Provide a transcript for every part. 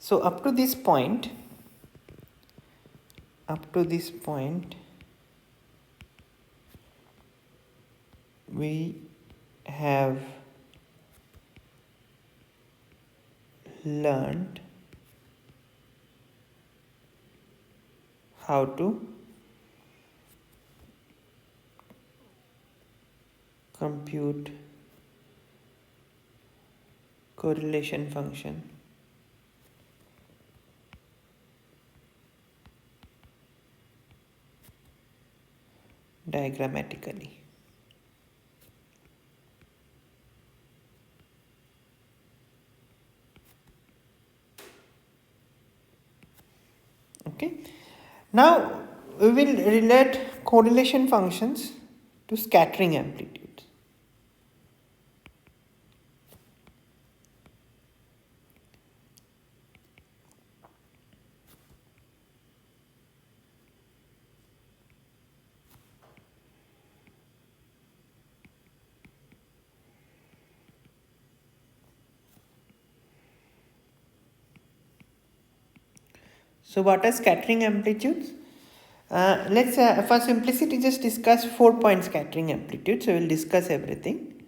So up to this point, we have learned how to compute correlation function diagrammatically. Okay. Now we will relate correlation functions to scattering amplitudes. So what are scattering amplitudes? Let's for simplicity just discuss 4-point scattering amplitude. So we'll discuss everything.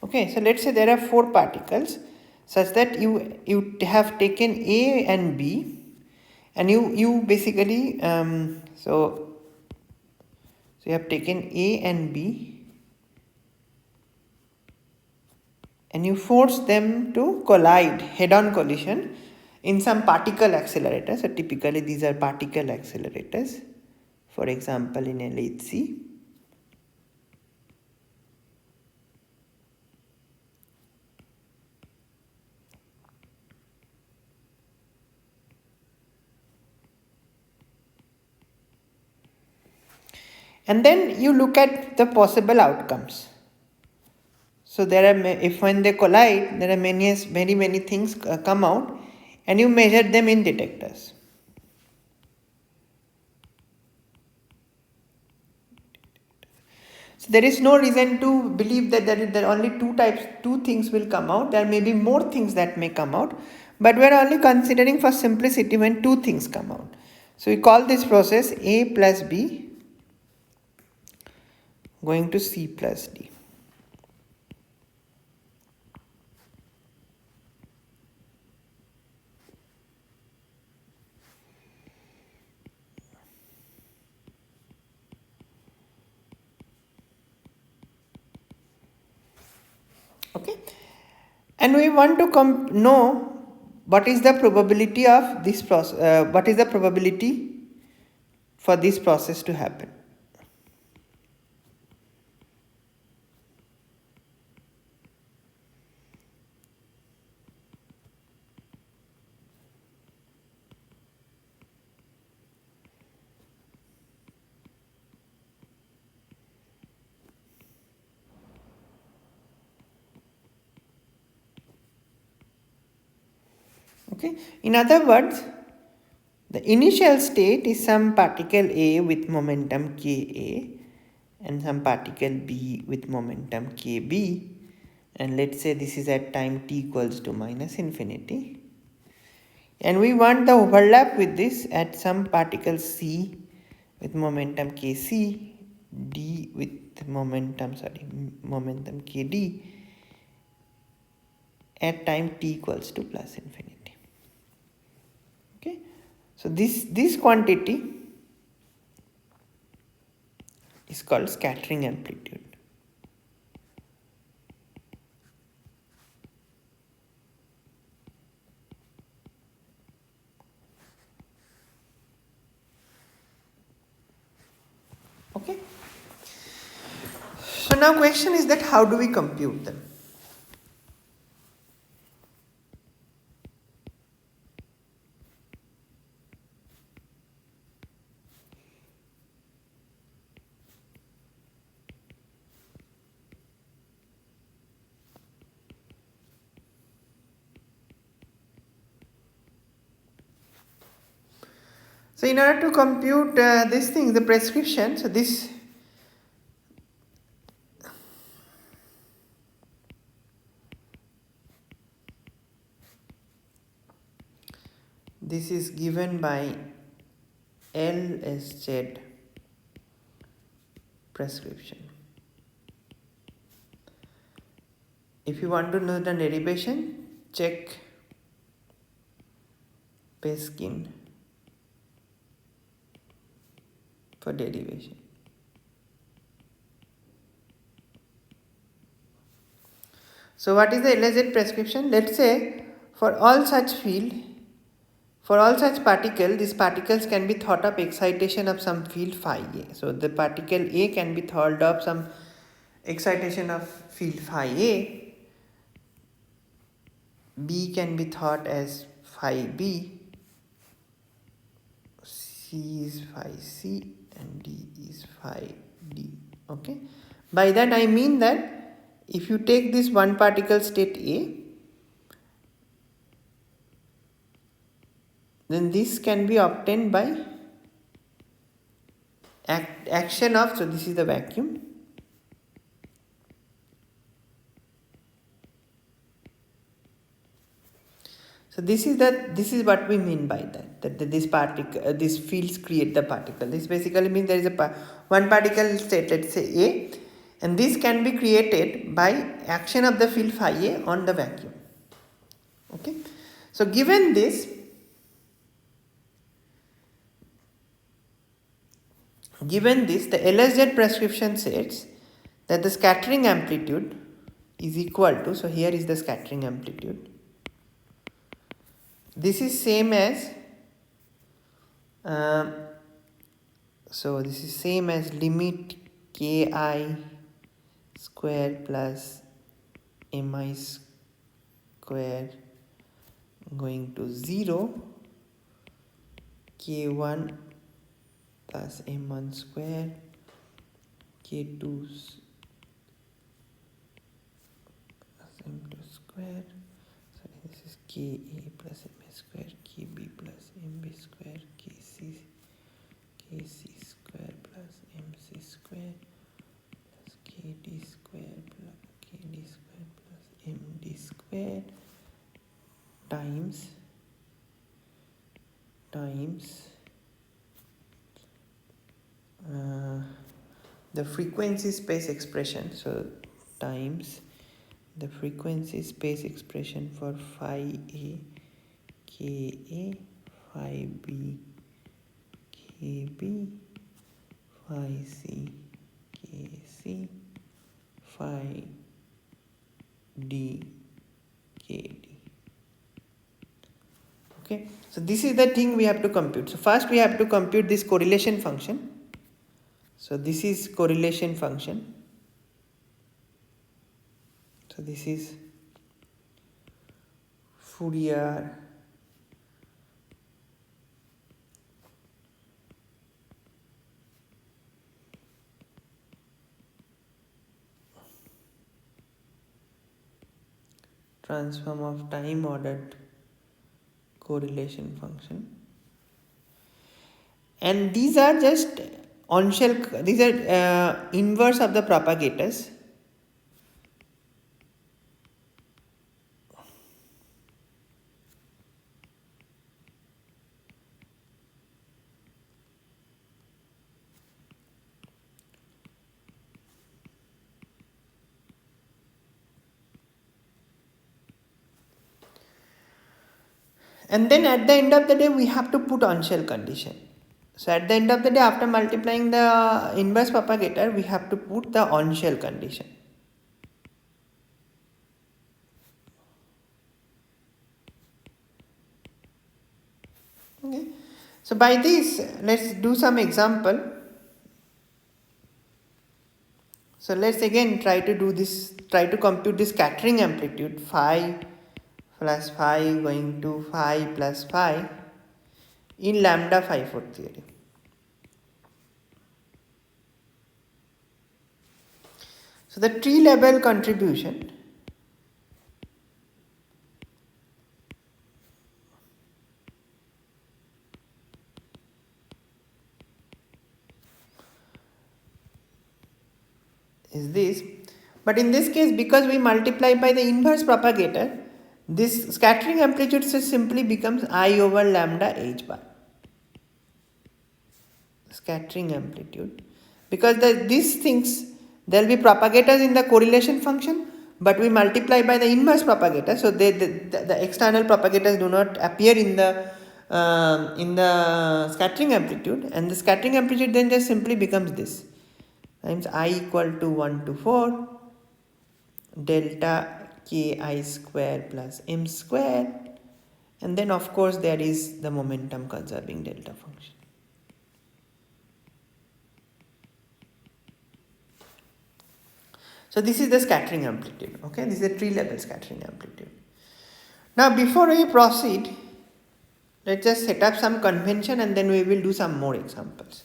Okay, so let's say there are 4 particles such that you have taken A and B, and you basically so you have taken A and B and you force them to collide, head-on collision in some particle accelerator. So typically these are particle accelerators, for example in LHC. And then you look at the possible outcomes. So there are, if when they collide, there are many things come out, and you measure them in detectors. So there is no reason to believe that there are only two things will come out. There may be more things that may come out, but we are only considering for simplicity when 2 things come out. So we call this process A plus B going to C plus D. Okay, and we want to know what is the probability of this process, what is the probability for this process to happen. Okay, in other words, the initial state is some particle A with momentum Ka and some particle B with momentum Kb, and let's say this is at time t equals to minus infinity, and we want the overlap with this at some particle C with momentum Kc, D with momentum Kd at time t equals to plus infinity. Okay, so this quantity is called scattering amplitude. Okay, so now question is that how do we compute them? So in order to compute this thing, the prescription, so this is given by LSZ prescription. If you want to know the derivation, check Peskin for derivation. So what is the LSZ prescription? Let's say for all such field, for all such particle, these particles can be thought of excitation of some field phi A. So the particle A can be thought of some excitation of field phi A, B can be thought as phi B, C is phi C, and D is phi D. Okay. By that I mean that if you take this one particle state A, then this can be obtained by action of, so this is the vacuum. So this is what we mean by that this particle, these fields create the particle. This basically means there is a one particle state, let's say A, and this can be created by action of the field phi A on the vacuum. Okay. So given this, the LSZ prescription says that the scattering amplitude is equal to, so here is the scattering amplitude. This is same as, so this is same as limit ki square plus mi square going to 0, k1 plus m1 square, k2 plus m2 square, so this is ka plus m square, kb plus mb square, kc square plus mc square plus kd square plus md square times the frequency space expression, so times the frequency space expression for phi A Ka, phi B Kb, phi C Kc, phi D Kd. Okay, so this is the thing we have to compute. So first we have to compute this correlation function. So this is correlation function. So this is Fourier transform of time ordered correlation function, and these are just on shell, these are inverse of the propagators. And then at the end of the day we have to put on shell condition. So at the end of the day, after multiplying the inverse propagator, we have to put the on shell condition. Okay. So by this, let's do some example. So let's again try to compute this scattering amplitude phi plus phi going to phi plus phi in lambda phi 4 theory. So the tree level contribution is this. But in this case, because we multiply by the inverse propagator, this scattering amplitude simply becomes I over lambda h bar. Scattering amplitude. Because these things, there will be propagators in the correlation function, but we multiply by the inverse propagator, so the external propagators do not appear in the scattering amplitude, and the scattering amplitude then just simply becomes this times I equal to 1 to 4 delta ki square plus m square, and then of course there is the momentum conserving delta function. So this is the scattering amplitude. Okay, this is a tree level scattering amplitude. Now before we proceed, let's just set up some convention and then we will do some more examples.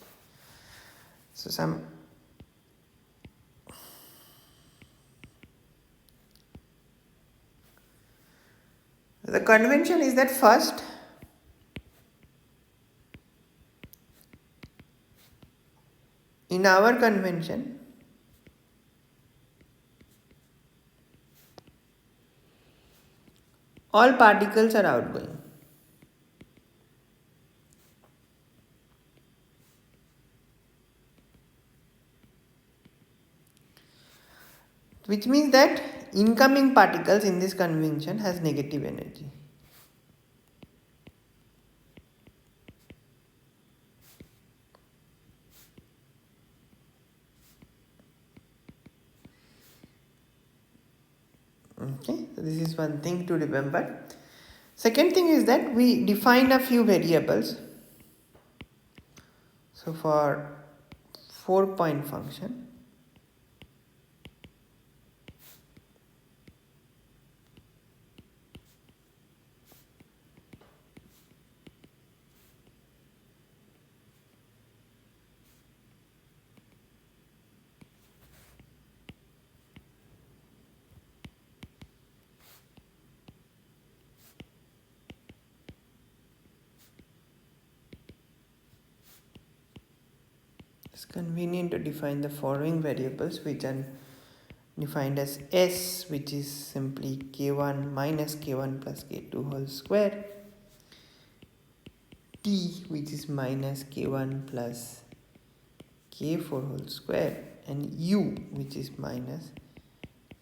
So the convention is that first in our convention all particles are outgoing. Which means that incoming particles in this convention has negative energy. Okay, so this is one thing to remember. Second thing is that we define a few variables. So for 4-point function, it's convenient to define the following variables, which are defined as S, which is simply k1 minus k1 plus k2 whole square, T, which is minus k1 plus k4 whole square, and U, which is minus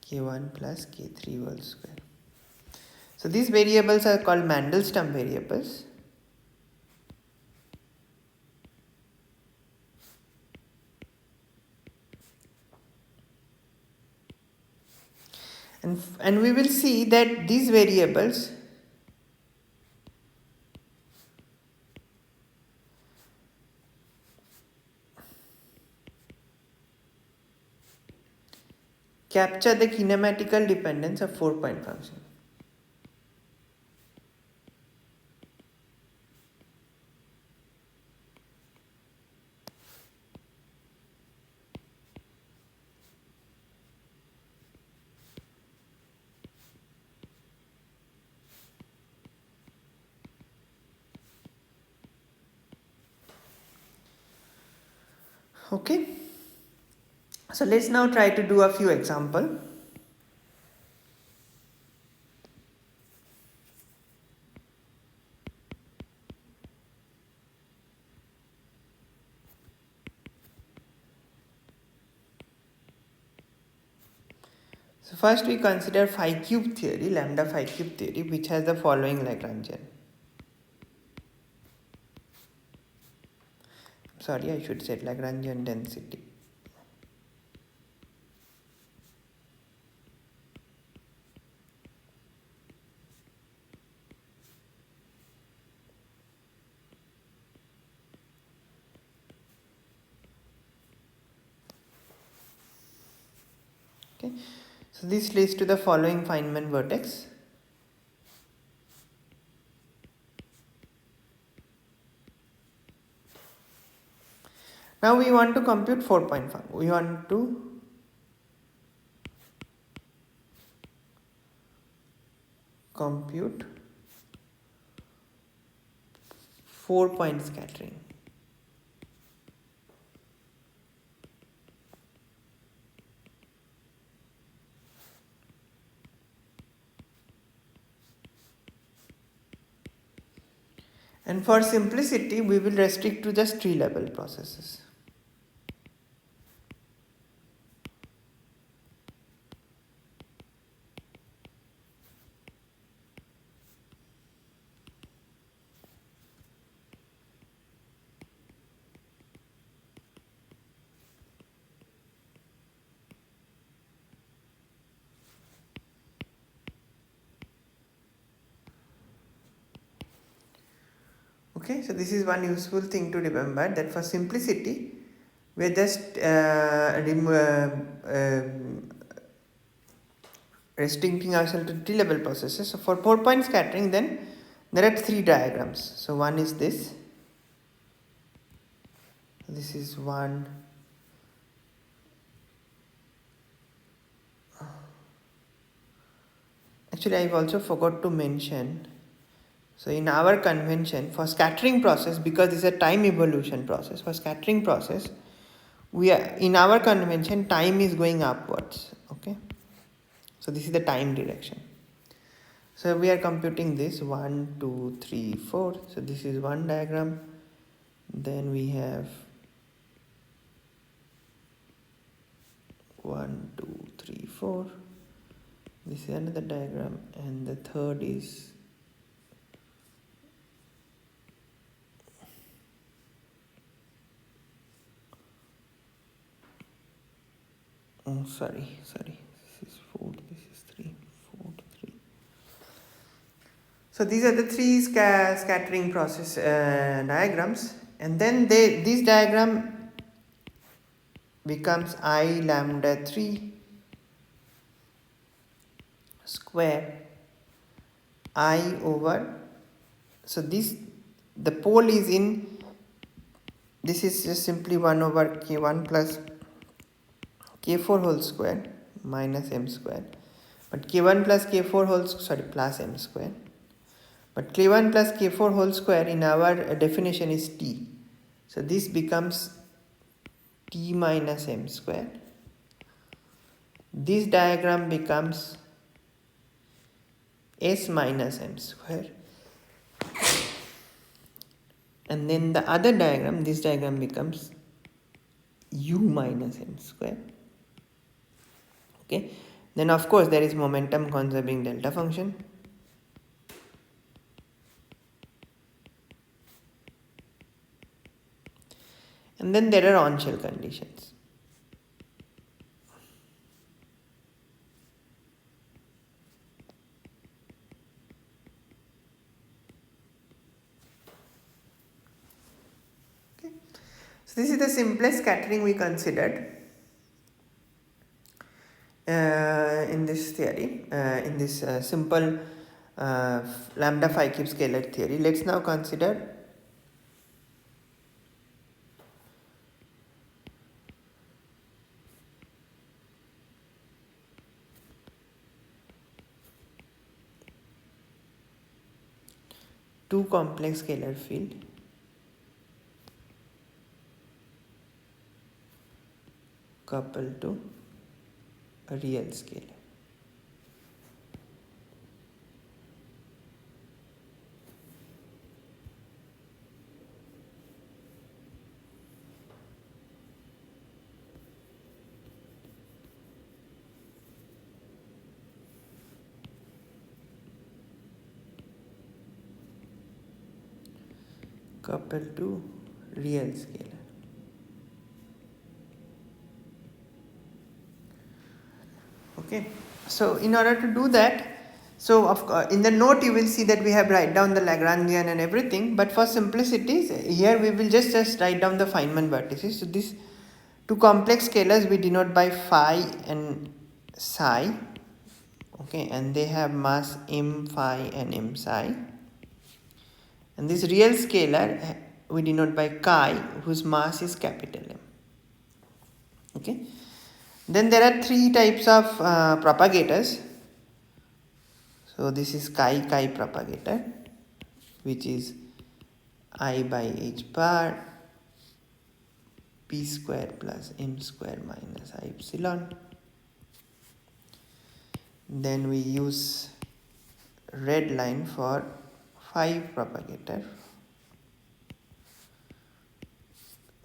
k1 plus k3 whole square. So these variables are called Mandelstam variables. And we will see that these variables capture the kinematical dependence of 4-point function. Okay, so let's now try to do a few examples. So first we consider phi cube theory, lambda phi cube theory, which has the following Lagrangian. Sorry, I should say Lagrangian density. Okay, so this leads to the following Feynman vertex. Now we want to compute 4-point function. We want to compute 4-point scattering. And for simplicity, we will restrict to just tree level processes. Okay, so this is one useful thing to remember, that for simplicity, we are just restricting ourselves to tree level processes. So for 4-point scattering, then there are 3 diagrams. So one is this. This is one. Actually, I've also forgot to mention. So in our convention, for scattering process, because this is a time evolution process, for scattering process, we are in our convention, time is going upwards. Okay, so this is the time direction. So we are computing this 1, 2, 3, 4. So this is one diagram. Then we have 1, 2, 3, 4. This is another diagram, and the third is sorry. This is 4. This is 3, 4, 3. So these are the 3 scattering process diagrams, and then this diagram becomes I lambda 3 square I over. So the pole is in. This is just simply 1 over k1 plus k4 whole square minus m square. But k1 plus k4 plus m square. But k1 plus k4 whole square in our definition is t. So this becomes t minus m square. This diagram becomes s minus m square. And then the other diagram, this diagram becomes u minus m square. Okay. Then of course there is momentum conserving delta function. And then there are on-shell conditions. Okay. So this is the simplest scattering we considered in this theory, in this simple lambda phi cube scalar theory. Let's now consider two complex scalar field coupled to a real scalar. Coupled to real scalar. Okay, so in order to do that, so of course in the note you will see that we have write down the Lagrangian and everything, but for simplicity here we will just write down the Feynman vertices. So these two complex scalars we denote by phi and psi. Okay, and they have mass m phi and m psi. And this real scalar we denote by chi, whose mass is capital M. Okay. Then there are 3 types of propagators. So this is chi propagator, which is I by h bar p square plus m square minus I epsilon. Then we use red line for phi propagator.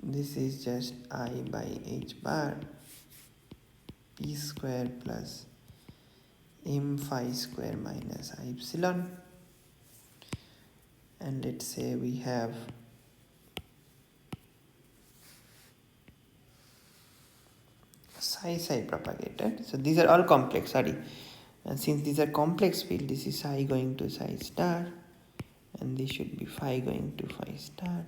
this is just I by h bar p square plus m phi square minus I epsilon, and let's say we have psi propagated. So these are all complex, sorry, and since these are complex field, this is psi going to psi star, and this should be phi going to phi star,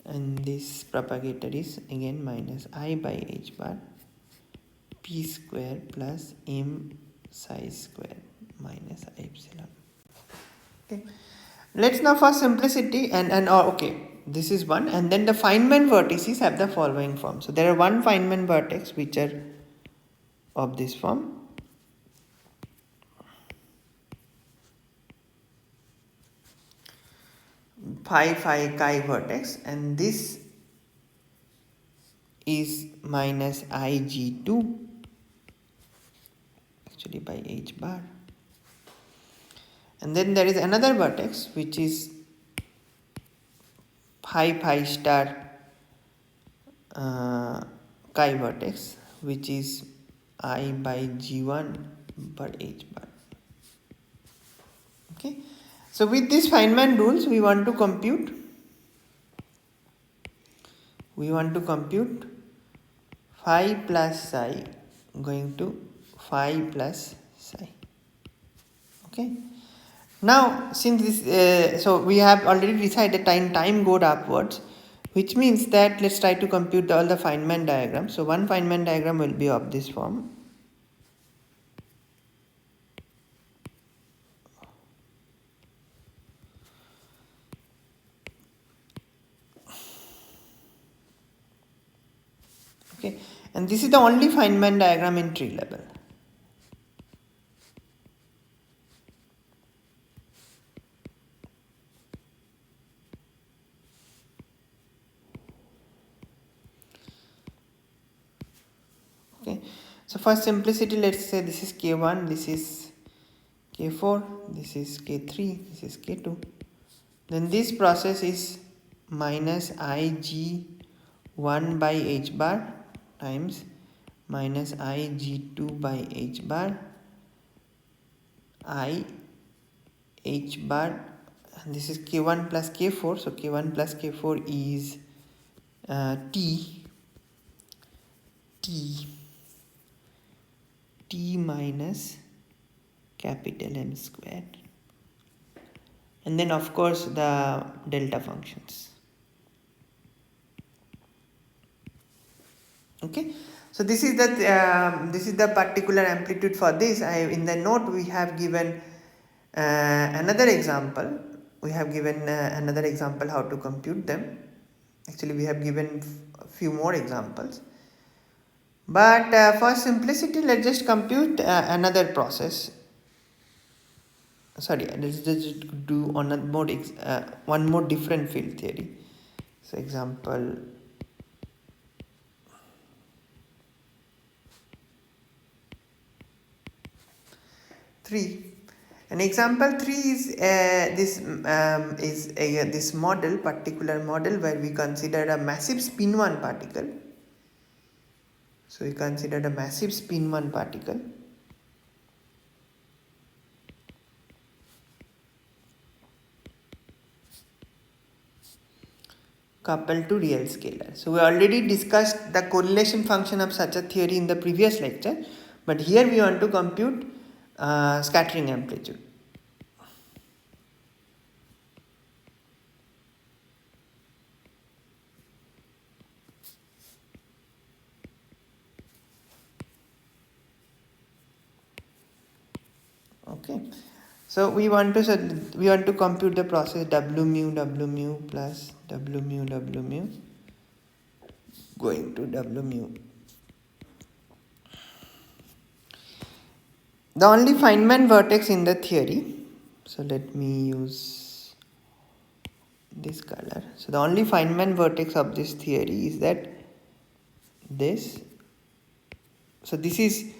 and this propagator is again minus I by h bar p square plus m psi square minus I epsilon. Okay, let's now for simplicity okay, this is one, and then the Feynman vertices have the following form. So there are one Feynman vertex which are of this form. Phi phi chi vertex, and this is minus Ig2 actually by h bar, and then there is another vertex which is phi phi star chi vertex, which is I by g1 per h bar. Okay, so with these Feynman rules we want to compute phi plus psi going to phi plus psi. Okay, now since this so we have already decided time goes upwards, which means that let's try to compute all the Feynman diagrams. So one Feynman diagram will be of this form. Okay, and this is the only Feynman diagram in tree level. Okay, so for simplicity, let's say this is K1, this is K4, this is K3, this is K2. Then this process is minus Ig1 by h bar times minus Ig2 by h bar I h bar, and this is K1 plus K4, so K1 plus K4 is T minus capital M squared, and then of course the delta functions. Okay, so this is the particular amplitude for this. In the note we have given another example. We have given another example how to compute them. Actually, we have given a few more examples. But for simplicity, let's just compute another process. Sorry, let's just do on a more one more different field theory. So example 3. An example 3 is this particular model where we consider a massive spin 1 particle. So we considered a massive spin 1 particle coupled to real scalar. So we already discussed the correlation function of such a theory in the previous lecture, but here we want to compute scattering amplitude. Okay, so we want to compute the process w mu plus w mu going to w mu. The only Feynman vertex in the theory, so let me use this color. So the only Feynman vertex of this theory is that this. So this is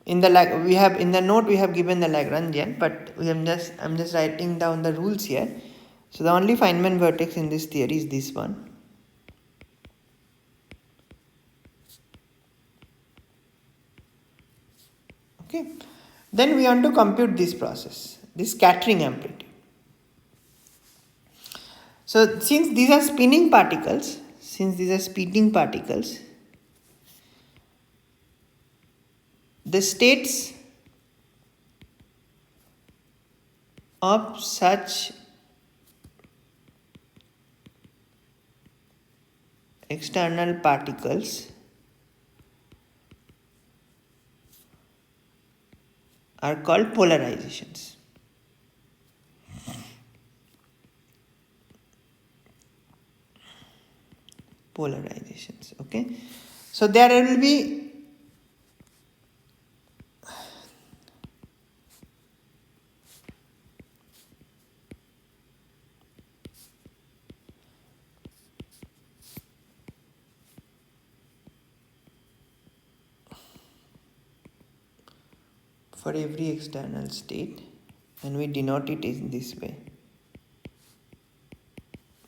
in the note we have given the Lagrangian, but I'm just writing down the rules here. So the only Feynman vertex in this theory is this one. Okay. Then we want to compute this process, this scattering amplitude. So since these are spinning particles, the states of such external particles are called polarizations. Okay. So there will be for every external state, and we denote it in this way.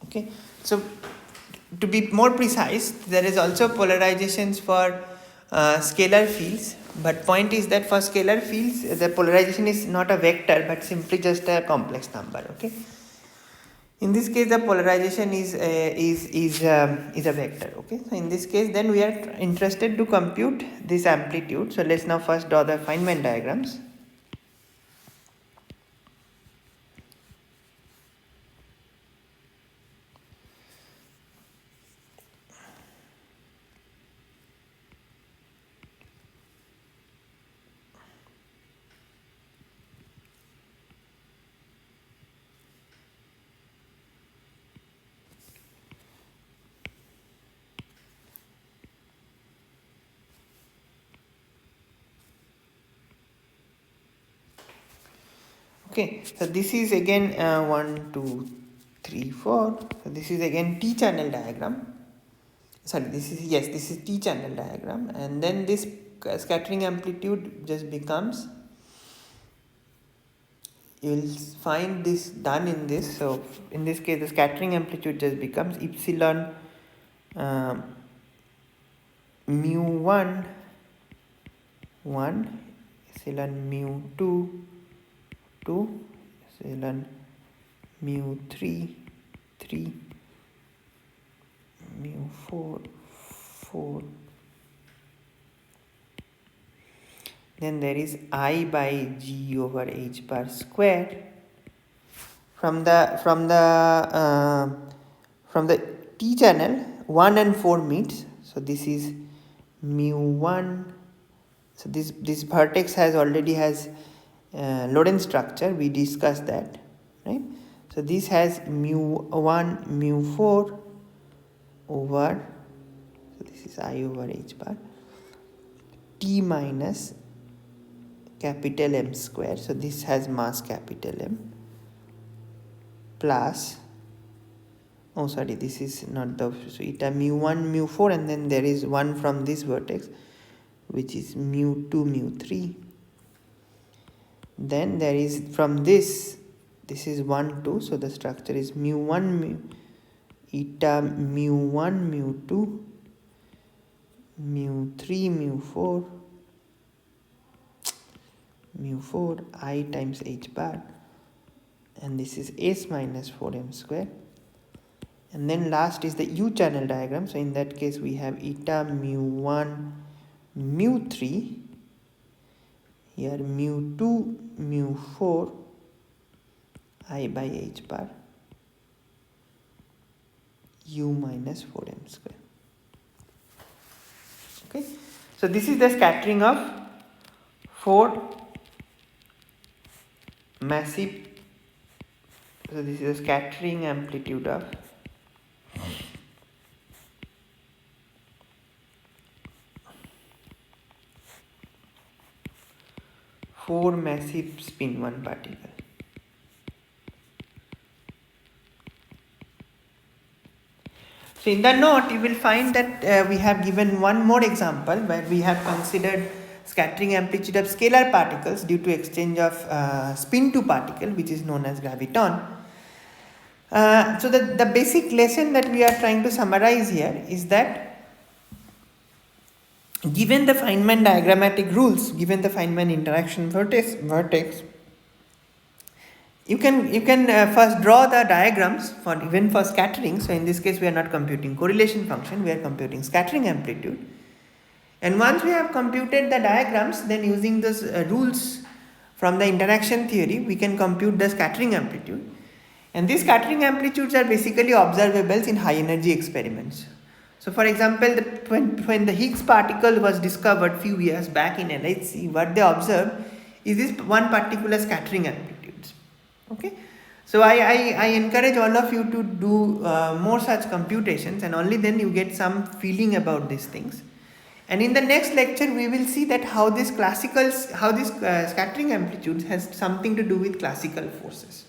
Okay, so to be more precise, there is also polarizations for scalar fields, but point is that for scalar fields the polarization is not a vector but simply just a complex number. Okay, in this case the polarization is a vector. Okay, so in this case then we are interested to compute this amplitude. So let's now first draw the Feynman diagrams. Okay, so this is again 1, 2, 3, 4. So this is again T channel diagram. Sorry, this is T channel diagram, and then this scattering amplitude just becomes, you will find this done in this. So in this case the scattering amplitude just becomes epsilon mu 1 1 epsilon mu 2 2 epsilon mu 3 3 mu 4 4. Then there is I by G over H bar square. From the T channel 1 and 4 meets. So this is mu 1. So this vertex already has Lorentz structure. We discussed that, right? So this has mu 1 mu 4 over, so this is I over H bar, T minus capital M square. So this has mass capital M plus, oh sorry, this is not the, so eta mu 1 mu 4, and then there is 1 from this vertex which is mu 2 mu 3. Then there is from this is 1 2, so the structure is mu 1 mu eta mu 1 mu 2 mu 3 mu 4 mu 4 I times H bar, and this is S minus 4m square. And then last is the U channel diagram. So in that case we have eta mu 1 mu 3, here mu 2 mu 4 I by H bar U minus 4m square. Okay, so this is the scattering of 4 massive, so this is the scattering amplitude of 4 massive spin 1 particle. So in the note you will find that we have given one more example where we have considered scattering amplitude of scalar particles due to exchange of spin to particle, which is known as graviton. So the basic lesson that we are trying to summarize here is that given the Feynman diagrammatic rules, given the Feynman interaction vertex, you can first draw the diagrams for even for scattering. So in this case, we are not computing correlation function, we are computing scattering amplitude. And once we have computed the diagrams, then using those rules from the interaction theory, we can compute the scattering amplitude. And these scattering amplitudes are basically observables in high energy experiments. So for example, when the Higgs particle was discovered few years back in LSZ, what they observed is this one particular scattering amplitudes. Okay, so I encourage all of you to do more such computations, and only then you get some feeling about these things. And in the next lecture, we will see that how this scattering amplitudes has something to do with classical forces.